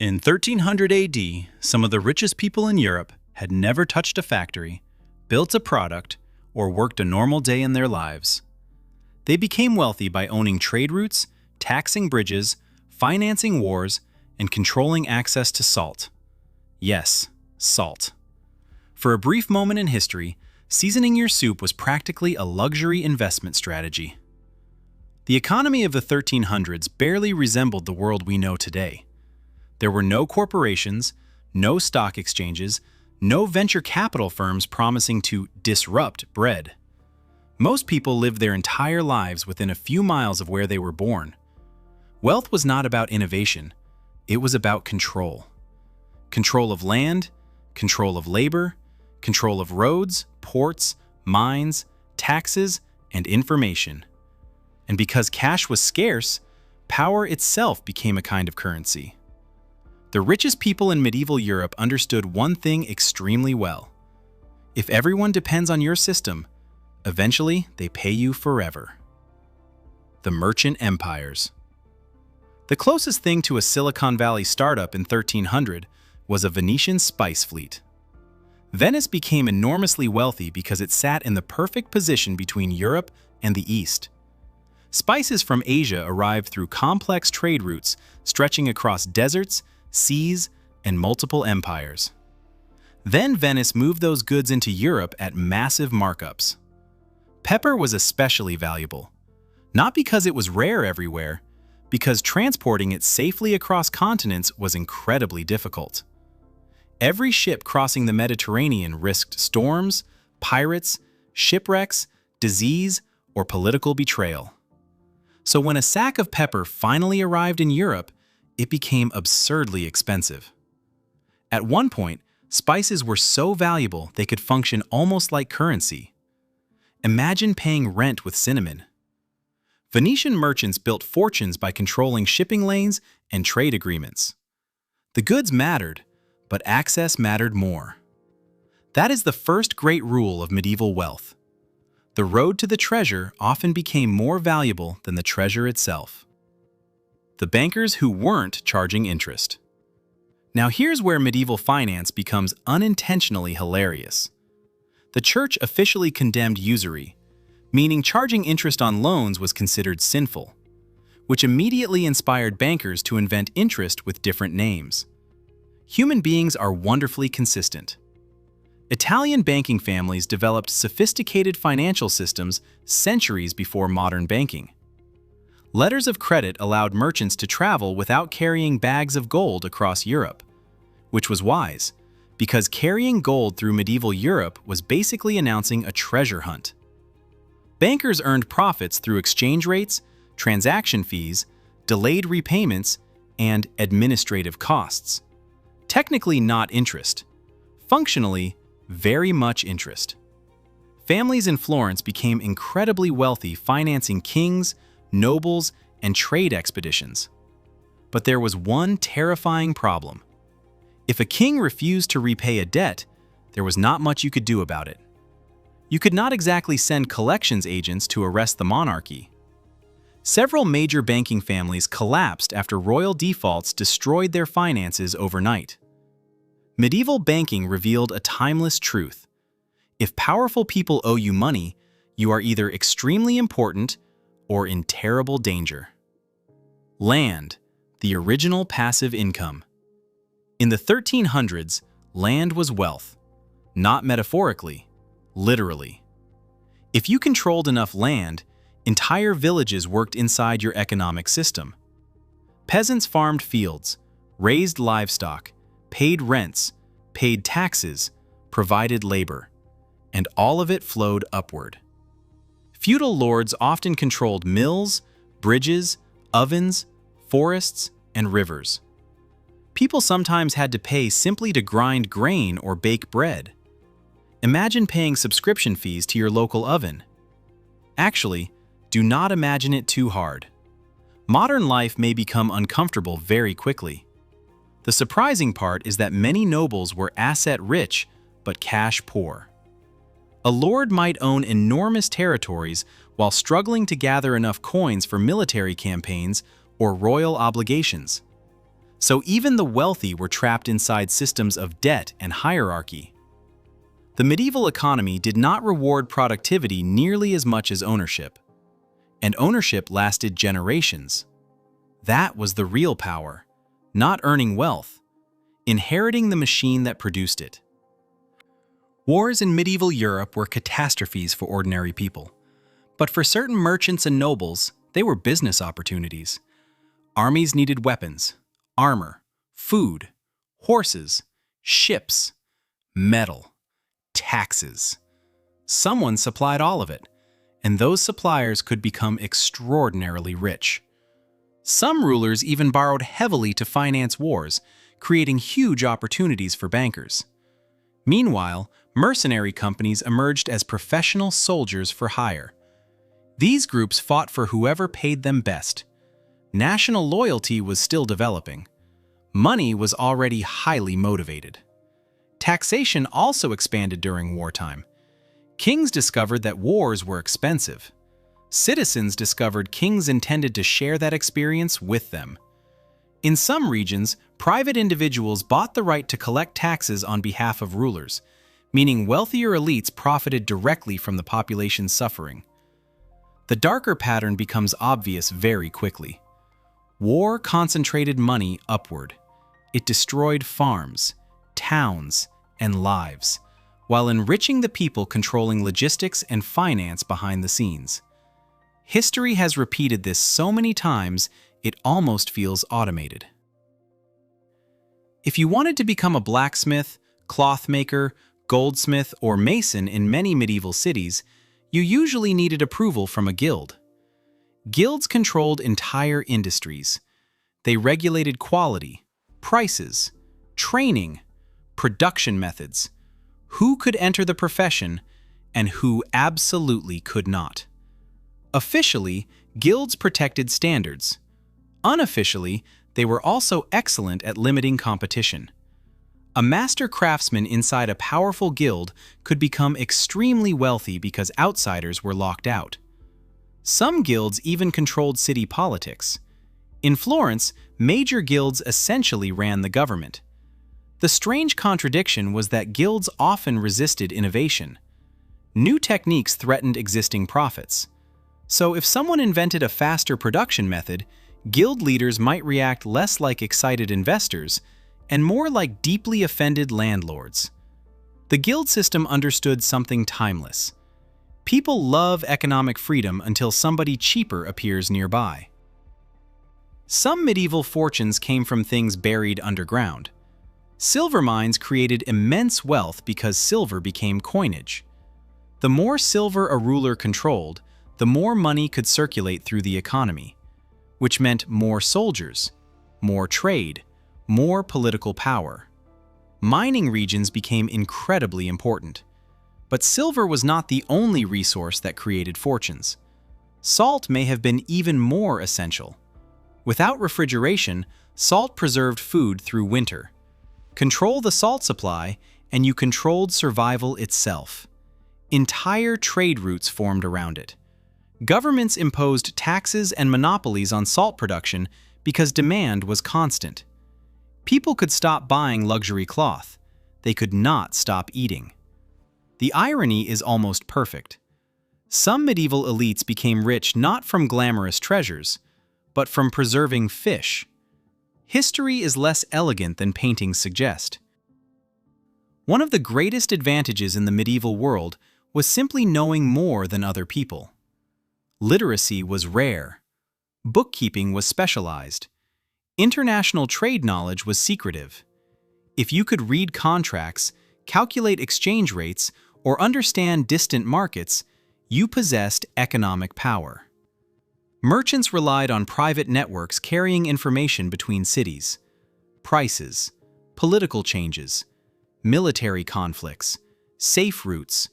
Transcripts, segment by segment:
In 1300 AD, some of the richest people in Europe had never touched a factory, built a product, or worked a normal day in their lives. They became wealthy by owning trade routes, taxing bridges, financing wars, and controlling access to salt. Yes, salt. For a brief moment in history, seasoning your soup was practically a luxury investment strategy. The economy of the 1300s barely resembled the world we know today. There were no corporations, no stock exchanges, no venture capital firms promising to disrupt bread. Most people lived their entire lives within a few miles of where they were born. Wealth was not about innovation, it was about control. Control of land, control of labor, control of roads, ports, mines, taxes, and information. And because cash was scarce, power itself became a kind of currency. The richest people in medieval Europe understood one thing extremely well. If everyone depends on your system, eventually they pay you forever. The merchant empires. The closest thing to a Silicon Valley startup in 1300 was a Venetian spice fleet. Venice became enormously wealthy because it sat in the perfect position between Europe and the East. Spices from Asia arrived through complex trade routes stretching across deserts, seas, and multiple empires. Then Venice moved those goods into Europe at massive markups. Pepper was especially valuable, not because it was rare everywhere, because transporting it safely across continents was incredibly difficult. Every ship crossing the Mediterranean risked storms, pirates, shipwrecks, disease, or political betrayal. So when a sack of pepper finally arrived in Europe, it became absurdly expensive. At one point, spices were so valuable they could function almost like currency. Imagine paying rent with cinnamon. Venetian merchants built fortunes by controlling shipping lanes and trade agreements. The goods mattered, but access mattered more. That is the first great rule of medieval wealth. The road to the treasure often became more valuable than the treasure itself. The bankers who weren't charging interest. Now here's where medieval finance becomes unintentionally hilarious. The church officially condemned usury, meaning charging interest on loans was considered sinful, which immediately inspired bankers to invent interest with different names. Human beings are wonderfully consistent. Italian banking families developed sophisticated financial systems centuries before modern banking. Letters of credit allowed merchants to travel without carrying bags of gold across Europe, which was wise, because carrying gold through medieval Europe was basically announcing a treasure hunt. Bankers earned profits through exchange rates, transaction fees, delayed repayments, and administrative costs. Technically not interest. Functionally, very much interest. Families in Florence became incredibly wealthy financing kings, nobles, and trade expeditions. But there was one terrifying problem. If a king refused to repay a debt, there was not much you could do about it. You could not exactly send collections agents to arrest the monarchy. Several major banking families collapsed after royal defaults destroyed their finances overnight. Medieval banking revealed a timeless truth. If powerful people owe you money, you are either extremely important or in terrible danger. Land, the original passive income. In the 1300s, land was wealth, not metaphorically, literally. If you controlled enough land, entire villages worked inside your economic system. Peasants farmed fields, raised livestock, paid rents, paid taxes, provided labor, and all of it flowed upward. Feudal lords often controlled mills, bridges, ovens, forests, and rivers. People sometimes had to pay simply to grind grain or bake bread. Imagine paying subscription fees to your local oven. Actually, do not imagine it too hard. Modern life may become uncomfortable very quickly. The surprising part is that many nobles were asset-rich but cash-poor. A lord might own enormous territories while struggling to gather enough coins for military campaigns or royal obligations. So even the wealthy were trapped inside systems of debt and hierarchy. The medieval economy did not reward productivity nearly as much as ownership. And ownership lasted generations. That was the real power, not earning wealth, inheriting the machine that produced it. Wars in medieval Europe were catastrophes for ordinary people. But for certain merchants and nobles, they were business opportunities. Armies needed weapons, armor, food, horses, ships, metal, taxes. Someone supplied all of it, and those suppliers could become extraordinarily rich. Some rulers even borrowed heavily to finance wars, creating huge opportunities for bankers. Meanwhile, mercenary companies emerged as professional soldiers for hire. These groups fought for whoever paid them best. National loyalty was still developing. Money was already highly motivated. Taxation also expanded during wartime. Kings discovered that wars were expensive. Citizens discovered kings intended to share that experience with them. In some regions, private individuals bought the right to collect taxes on behalf of rulers, meaning wealthier elites profited directly from the population's suffering. The darker pattern becomes obvious very quickly. War concentrated money upward. It destroyed farms, towns, and lives, while enriching the people controlling logistics and finance behind the scenes. History has repeated this so many times, it almost feels automated. If you wanted to become a blacksmith, clothmaker, goldsmith, or mason in many medieval cities, you usually needed approval from a guild. Guilds controlled entire industries. They regulated quality, prices, training, production methods, who could enter the profession, and who absolutely could not. Officially, guilds protected standards. Unofficially, they were also excellent at limiting competition. A master craftsman inside a powerful guild could become extremely wealthy because outsiders were locked out. Some guilds even controlled city politics. In Florence, major guilds essentially ran the government. The strange contradiction was that guilds often resisted innovation. New techniques threatened existing profits. So if someone invented a faster production method, guild leaders might react less like excited investors and more like deeply offended landlords. The guild system understood something timeless. People love economic freedom until somebody cheaper appears nearby. Some medieval fortunes came from things buried underground. Silver mines created immense wealth because silver became coinage. The more silver a ruler controlled, the more money could circulate through the economy, which meant more soldiers, more trade, more political power. Mining regions became incredibly important. But silver was not the only resource that created fortunes. Salt may have been even more essential. Without refrigeration, salt preserved food through winter. Control the salt supply, and you controlled survival itself. Entire trade routes formed around it. Governments imposed taxes and monopolies on salt production because demand was constant. People could stop buying luxury cloth. They could not stop eating. The irony is almost perfect. Some medieval elites became rich not from glamorous treasures, but from preserving fish. History is less elegant than paintings suggest. One of the greatest advantages in the medieval world was simply knowing more than other people. Literacy was rare. Bookkeeping was specialized. International trade knowledge was secretive. If you could read contracts, calculate exchange rates, or understand distant markets, you possessed economic power. Merchants relied on private networks carrying information between cities. Prices, political changes, military conflicts, safe routes,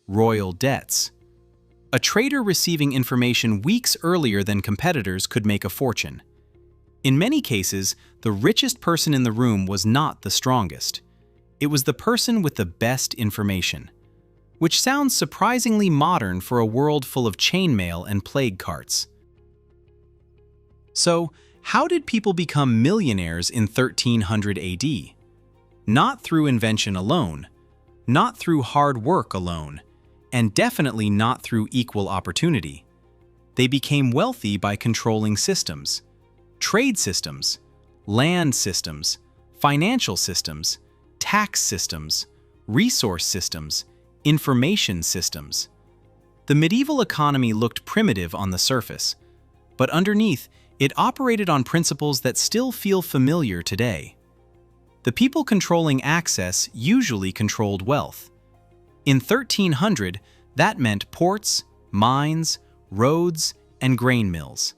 royal debts. A trader receiving information weeks earlier than competitors could make a fortune. In many cases, the richest person in the room was not the strongest. It was the person with the best information, which sounds surprisingly modern for a world full of chainmail and plague carts. So, How did people become millionaires in 1300 AD? Not through invention alone, not through hard work alone, and definitely not through equal opportunity. They became wealthy by controlling systems, trade systems, land systems, financial systems, tax systems, resource systems, information systems. The medieval economy looked primitive on the surface, but underneath, it operated on principles that still feel familiar today. The people controlling access usually controlled wealth. In 1300, that meant ports, mines, roads, and grain mills.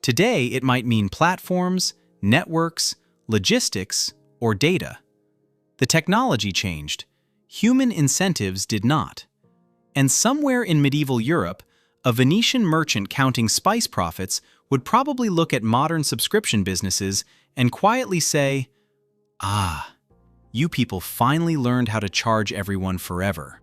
Today, it might mean platforms, networks, logistics, or data. The technology changed. Human incentives did not. And somewhere in medieval Europe, a Venetian merchant counting spice profits would probably look at modern subscription businesses and quietly say, "Ah, you people finally learned how to charge everyone forever."